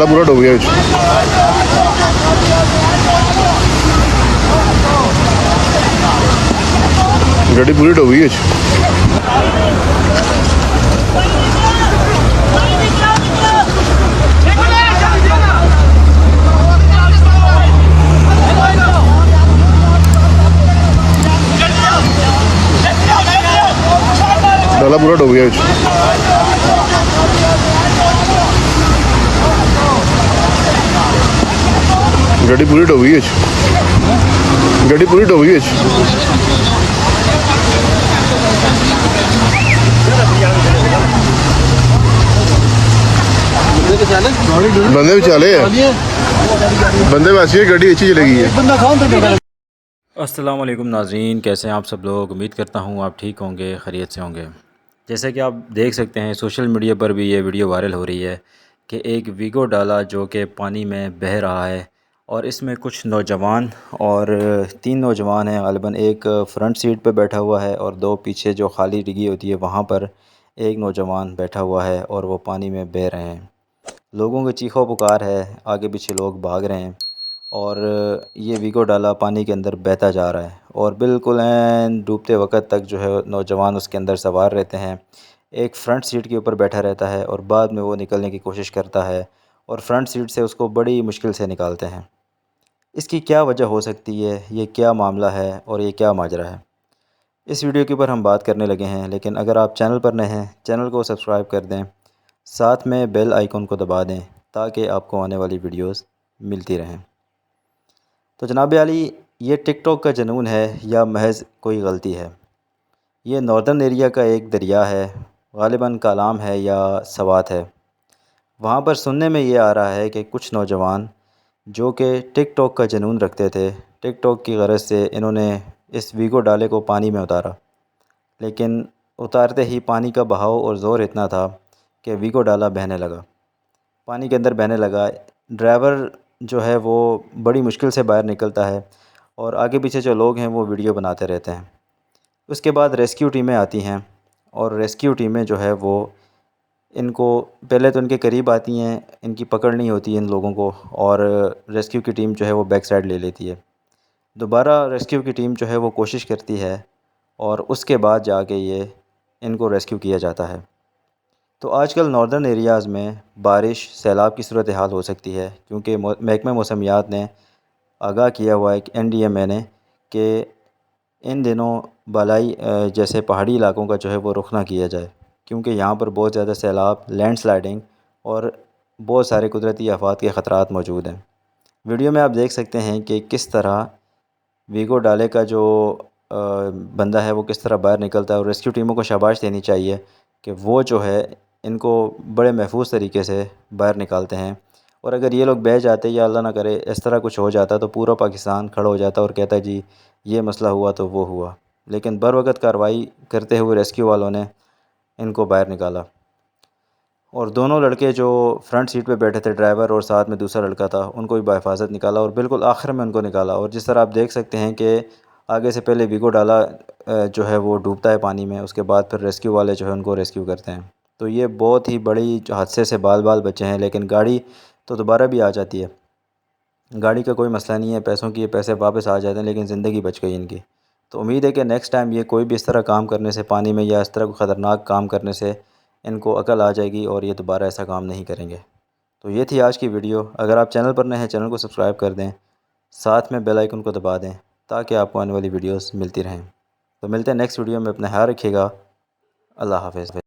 डाला पूरा डूब गया गड्डी पूरी डूब गई डाला पूरा डूब गया गड्डी पूरी डूब गई गड्डी पूरी डूब गई बंदे भी चले बंदे वैसे गड्डी अच्छी चलेगी है। अस्सलाम वालेकुम नाज़रीन, कैसे हैं आप सब लोग। उम्मीद करता हूँ आप ठीक होंगे, खैरियत से होंगे। जैसे कि आप देख सकते हैं सोशल मीडिया पर भी ये वीडियो वायरल हो रही है कि एक वीगो डाला जो कि पानी में बह रहा है और इसमें कुछ नौजवान और 3 नौजवान हैं ग़ालिबन। एक फ़्रंट सीट पर बैठा हुआ है और 2 पीछे जो खाली डिग्गी होती है वहाँ पर एक नौजवान बैठा हुआ है और वो पानी में बह रहे हैं। लोगों की चीखों पुकार है, आगे पीछे लोग भाग रहे हैं और ये वीगो डाला पानी के अंदर बहता जा रहा है और बिल्कुल ऐन डूबते वक्त तक जो है नौजवान उसके अंदर सवार रहते हैं। एक फ़्रंट सीट के ऊपर बैठा रहता है और बाद में वो निकलने की कोशिश करता है और फ़्रंट सीट से उसको बड़ी मुश्किल से निकालते हैं। इसकी क्या वजह हो सकती है, ये क्या मामला है और ये क्या माजरा है, इस वीडियो के ऊपर हम बात करने लगे हैं। लेकिन अगर आप चैनल पर नए हैं, चैनल को सब्सक्राइब कर दें, साथ में बेल आइकन को दबा दें ताकि आपको आने वाली वीडियोस मिलती रहें। तो जनाब आली, ये टिकटॉक का जुनून है या महज कोई गलती है? ये नॉर्दर्न एरिया का एक दरिया है, ग़ालिबन कालाम है या सवात है। वहाँ पर सुनने में ये आ रहा है कि कुछ नौजवान जो कि टिकटॉक का जुनून रखते थे, टिकटॉक की गरज से इन्होंने इस वीगो डाले को पानी में उतारा, लेकिन उतारते ही पानी का बहाव और ज़ोर इतना था कि वीगो डाला बहने लगा, पानी के अंदर बहने लगा। ड्राइवर जो है वो बड़ी मुश्किल से बाहर निकलता है और आगे पीछे जो लोग हैं वो वीडियो बनाते रहते हैं। उसके बाद रेस्क्यू टीमें आती हैं और रेस्क्यू टीमें जो है वो इनको पहले तो इनके करीब आती हैं, इनकी पकड़नी होती है इन लोगों को और रेस्क्यू की टीम जो है वो बैक साइड ले लेती है। दोबारा रेस्क्यू की टीम जो है वो कोशिश करती है और उसके बाद जाके ये इनको रेस्क्यू किया जाता है। तो आजकल नॉर्दर्न एरियाज़ में बारिश सैलाब की सूरत हाल हो सकती है, क्योंकि महकमा मौसमियात ने आगाह किया हुआ है NDMA ने कि इन दिनों बालाई जैसे पहाड़ी इलाकों का जो है वो रुख ना किया जाए, क्योंकि यहाँ पर बहुत ज़्यादा सैलाब, लैंडस्लाइडिंग और बहुत सारे कुदरती आफात के ख़तरात मौजूद हैं। वीडियो में आप देख सकते हैं कि किस तरह वीगो डाले का जो बंदा है वो किस तरह बाहर निकलता है और रेस्क्यू टीमों को शाबाश देनी चाहिए कि वो जो है इनको बड़े महफूज तरीके से बाहर निकालते हैं। और अगर ये लोग बह जाते या अल्लाह ना करे इस तरह कुछ हो जाता तो पूरा पाकिस्तान खड़ा हो जाता और कहता जी ये मसला हुआ तो वो हुआ। लेकिन बर वक़्त कार्रवाई करते हुए रेस्क्यू वालों ने इनको बाहर निकाला और दोनों लड़के जो फ्रंट सीट पे बैठे थे, ड्राइवर और साथ में दूसरा लड़का था, उनको भी बाहिफाजत निकाला और बिल्कुल आखिर में उनको निकाला। और जिस तरह आप देख सकते हैं कि आगे से पहले वीगो डाला जो है वो डूबता है पानी में, उसके बाद फिर रेस्क्यू वाले जो है उनको रेस्क्यू करते हैं। तो ये बहुत ही बड़ी हादसे से बाल बाल बचे हैं, लेकिन गाड़ी तो दोबारा भी आ जाती है, गाड़ी का कोई मसला नहीं है, पैसों की पैसे वापस आ जाते हैं, लेकिन ज़िंदगी बच गई इनकी। तो उम्मीद है कि नेक्स्ट टाइम ये कोई भी इस तरह काम करने से, पानी में या इस तरह कोई ख़तरनाक काम करने से इनको अकल आ जाएगी और ये दोबारा ऐसा काम नहीं करेंगे। तो ये थी आज की वीडियो। अगर आप चैनल पर नए हैं, चैनल को सब्सक्राइब कर दें, साथ में बेल आइकन को दबा दें ताकि आपको आने वाली वीडियोस मिलती रहें। तो मिलते हैं नेक्स्ट वीडियो में, अपना ख्याल रखिएगा। अल्लाह हाफ़िज़।